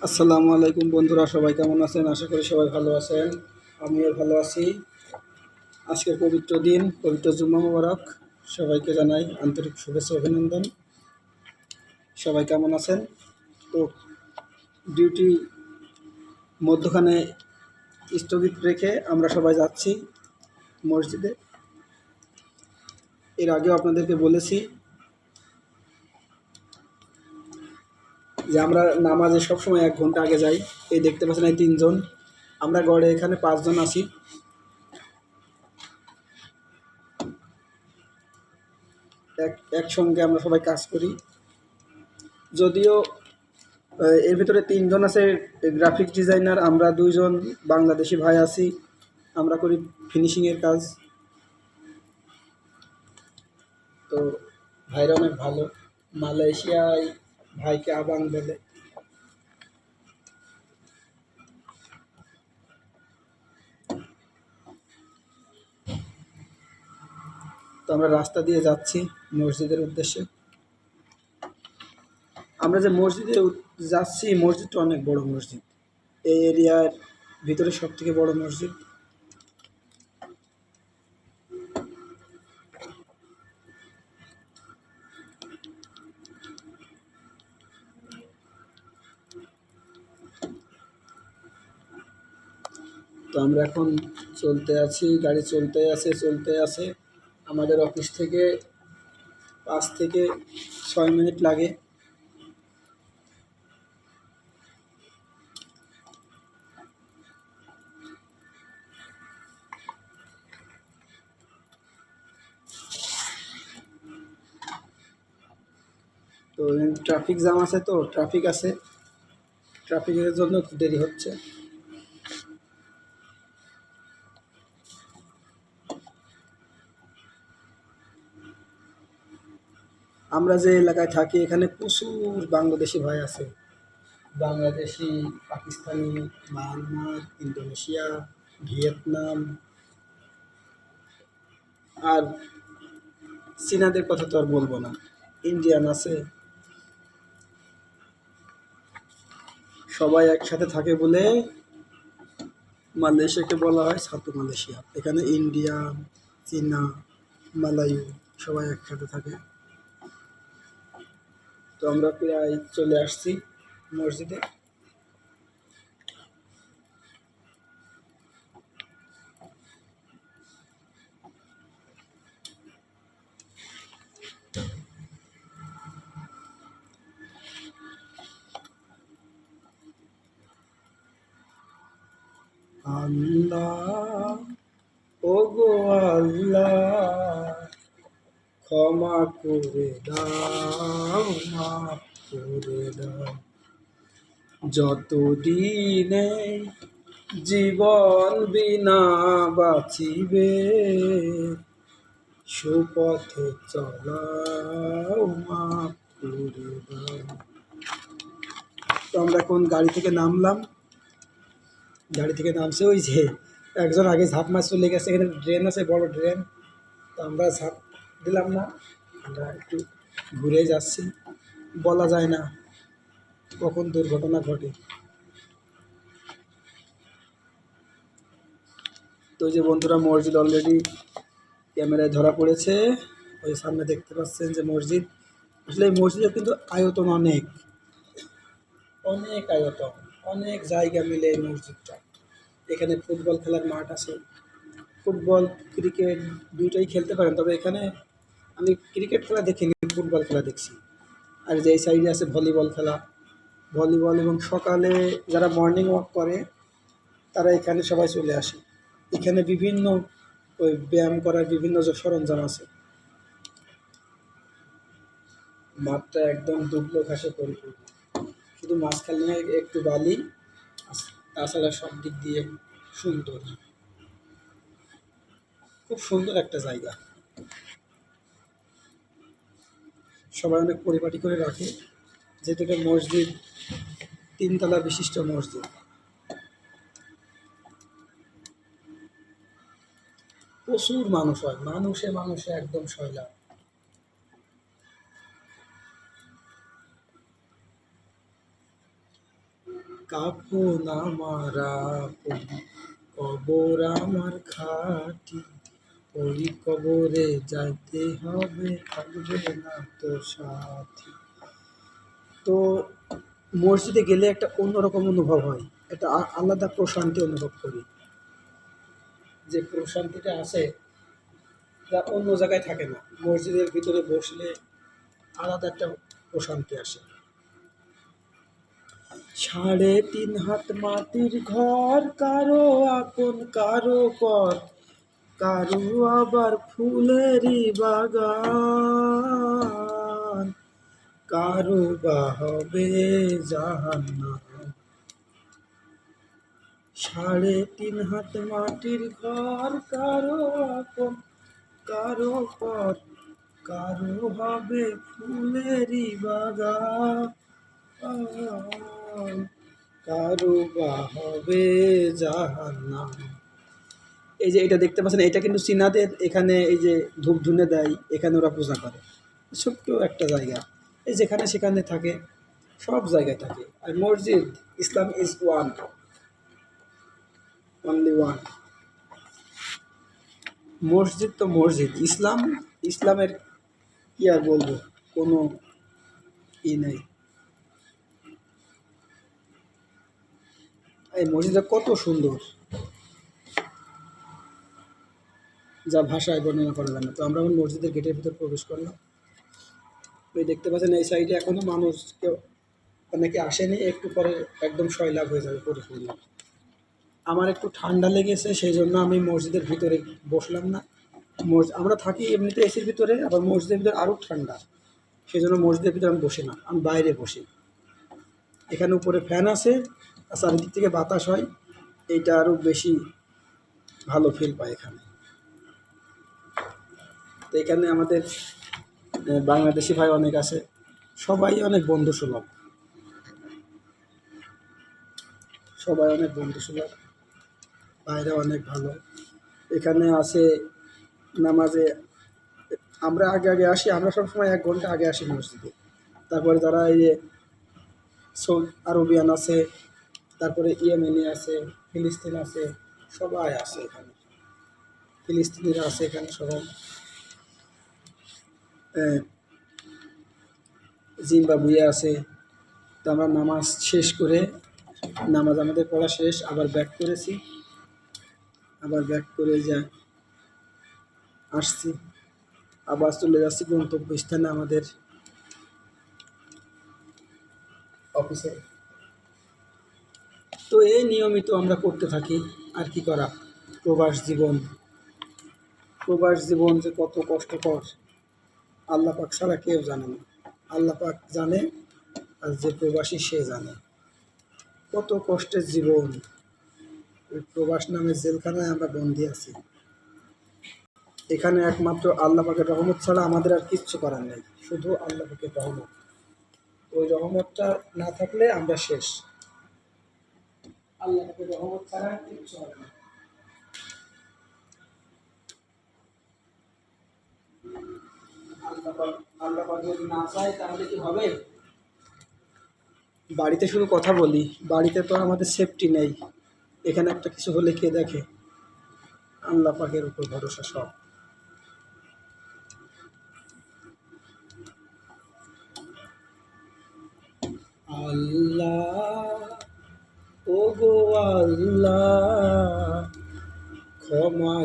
আসসালামু আলাইকুম বন্ধুরা, সবাই কেমন আছেন? আশা করি সবাই ভালো আছেন। আমিও ভালো আছি। আজকের পবিত্র দিন, পবিত্র জুম্মা মোবারক। সবাইকে জানাই আন্তরিক শুভেচ্ছা অভিনন্দন। সবাই কেমন আছেন? তো ডিউটি মধ্যখানে স্থগিত রেখে আমরা সবাই যাচ্ছি মসজিদে। এর আগেও আপনাদেরকে বলেছি যে আমরা নামাজে সবসময় 1 ঘন্টা আগে যাই। এই দেখতে পাচ্ছেন এই 3 জন, আমরা গড়ে এখানে 5 জন আছি। একসঙ্গে আমরা সবাই কাজ করি। যদিও এর ভিতরে 3 জন আছে গ্রাফিক্স ডিজাইনার, আমরা 2 জন বাংলাদেশি ভাই আছি। আমরা করি ফিনিশিংয়ের কাজ। তো ভাইরা অনেক ভালো। মালয়েশিয়ায় ভাইকে আবাং বলে। তো আমরা রাস্তা দিয়ে যাচ্ছি মসজিদের উদ্দেশ্যে। আমরা যে মসজিদে যাচ্ছি, মসজিদটা অনেক বড় মসজিদ। এই এরিয়ার ভিতরে সবথেকে বড় মসজিদ। তো আমরা এখন চলতে আছি, গাড়ি চলতে আছে। আমাদের অফিস থেকে 5 থেকে 6 মিনিট লাগে। তো ট্রাফিক জ্যাম আছে, তো ট্রাফিক আছে, ট্রাফিকের জন্য একটু দেরি হচ্ছে। আমরা যে এলাকায় থাকি এখানে প্রচুর বাংলাদেশি ভাই আছে। Bangladeshi, Pakistani, Myanmar, Indonesia, Vietnam, আর চীনাদের কথা তো আর বলবো না, ইন্ডিয়ান আছে। সবাই একসাথে থাকে বলে মালয়েশিয়াকে বলা হয় ছাতু মালয়েশিয়া। এখানে ইন্ডিয়ান, চীনা, মালায়ু সবাই একসাথে থাকে। তো আমরা প্রায় চলে আসছি মসজিদে। আল্লাহ, ওগো আল্লাহ, ক্ষমা করে দাও, মাফ করে দাও। যতদিনে জীবন বিনা বাঁচিবে, সুপথে চলাও, মাফ করে দাও। তো আমরা এখন গাড়ি থেকে নামলাম। গাড়ি থেকে নামছে, ওই যে একজন আগে ঝাঁপ মাছ চলে গেছে, এখানে ড্রেন আছে, বড় ড্রেন। তো আমরা ঝাঁপ দিলাম না, আমরা একটু ঘুরে যাচ্ছি। বলা যায় না কখন দুর্ঘটনা ঘটে। তো যে বন্ধুরা, মসজিদ অলরেডি ক্যামেরায় ধরা পড়েছে। ওই সামনে দেখতে পাচ্ছেন যে মসজিদ। আসলে এই মসজিদের কিন্তু আয়তন অনেক, অনেক আয়তন, অনেক জায়গা মিলে এই মসজিদটা। এখানে ফুটবল খেলার মাঠ আছে। ফুটবল, ক্রিকেট দুইটাই খেলতে পারেন, তবে এখানে আমি ক্রিকেট খেলা দেখিনি, ফুটবল খেলা দেখছি। আর যে এই সাইডে আছে ভলিবল খেলা, ভলিবল। এবং সকালে যারা মর্নিং ওয়াক করে তারা এখানে সবাই চলে আসে। এখানে বিভিন্ন ওই ব্যায়াম করার বিভিন্ন যে সরঞ্জাম আছে। মাঠটা একদম দুবলো ঘাসে পরিপূর্ণ, শুধু মাঝখানে একটু বালি, তাছাড়া সব দিক দিয়ে সুন্দর, খুব সুন্দর একটা জায়গা। সবাই অনেক পরিপাটি করে রাখে, যেহেতু এটা মসজিদ, 3 তলা বিশিষ্ট মসজিদ। প্রচুর মানুষ হয়, মানুষে মানুষে একদম সয়লা। কাফন আমার আপন, কবর আমার খাটি, ওই কবরে যাইতে হবে, থাকবে না তো সাথী। তো মসজিদে গেলে একটা অন্যরকম অনুভব হয়, একটা আলাদা প্রশান্তি অনুভব করি। যে প্রশান্তিটা আছে যা অন্য জায়গায় থাকে না, মসজিদের ভিতরে বসলে আলাদা একটা প্রশান্তি আসে। 3.5 হাত মাটির ঘর, কারো আপন কারো পর, কারো আবার ফুলেরই বাগান, কারো বা হবে জাহান্নাম। 3.5 হাত মাটির ঘর, কারো আপন কারো পর, কারো হবে ফুলেরই বাগান, কারো বা হবে জাহান্নাম। এই যে এটা দেখতে পাচ্ছেন, এটা কিন্তু চীনাদের এখানে এই যে ধূপ ধুনে দেয়, এখানে ওরা পূজা করে। ছোট্ট একটা জায়গা, এই যেখানে সেখানে থাকে, সব জায়গায় থাকে। আর মসজিদ, ইসলাম ইজ ওয়ান, অনলি ওয়ান। মসজিদ তো মসজিদ, ইসলাম, ইসলামের কি আর বলবো, কোনো ই নেই। এই মসজিদটা কত সুন্দর, যা ভাষায় বর্ণনা করা যায় না। তো আমরা এখন মসজিদের গেটের ভিতর প্রবেশ করলাম। ওই দেখতে পাচ্ছেন এই সাইডে এখনো মানুষ কেউ অনেকে আসেনি, একটু পরে একদম সয়লাভ হয়ে যাবে পরিপূর্ণ। আমার একটু ঠান্ডা লেগেছে, সেই জন্য আমি মসজিদের ভিতরে বসলাম না। আমরা থাকি এমনিতে এসির ভিতরে, আবার মসজিদের ভিতরে আরও ঠান্ডা, সেই জন্য মসজিদের ভিতরে আমি বসি না, আমি বাইরে বসি। এখানে উপরে ফ্যান আছে, আর চারিদিক থেকে বাতাস হয়, এইটা আরও বেশি ভালো ফিল পায় এখানে। তো এখানে আমাদের বাংলাদেশি ভাই অনেক আছে, সবাই অনেক বন্ধুসুলভ, সবাই অনেক বন্ধুসুলভ, বাইরে অনেক ভালো। এখানে আছে নামাজে, আমরা আগে আগে আসি, আমরা সবসময় 1 ঘন্টা আগে আসি মসজিদে। তারপরে যারা এই যে আরবিয়ান আছে, তারপরে ইয়েমেনি আছে, ফিলিস্তিন আছে, সবাই আছে এখানে, ফিলিস্তিনিরা আছে এখানে সবাই, জিম্বাবুয়ে আছে। তো আমরা নামাজ শেষ করে, নামাজ আমাদের পড়া শেষ, আবার ব্যাক করেছি, আবার ব্যাক করে যা আসছি, আবার চলে যাচ্ছি গন্তব্যস্থানে আমাদের অফিসে। তো এই নিয়মিত আমরা করতে থাকি, আর কি করা। প্রবাস জীবন, প্রবাস জীবন যে কত কষ্টকর, আল্লাহ পাক ছাড়া কেউ জানে না। আল্লাহ পাক জানে, আর যে প্রবাসী সে জানে কত কষ্টের জীবন। ওই প্রবাস নামে জেলখানায় আমরা বন্দী আছি। এখানে একমাত্র আল্লাহ পাকের রহমত ছাড়া আমাদের আর কিচ্ছু করার নেই, শুধু আল্লাহ পাকের রহমত। ওই রহমতটা না থাকলে আমরা শেষ। আল্লাহ পাকের রহমত ছাড়া কিচ্ছু হবে না। আল্লাহ পাক যদি না চায় তাহলে কি হবে। বাড়িতে শুধু কথা বলি, বাড়িতে তো আমাদের সেফটি নেই। এখানে একটা কিছু হলে কে দেখে। আল্লাহ পাকের উপর ভরসা সব। আল্লাহ, ও গো আল্লাহ, ক্ষমা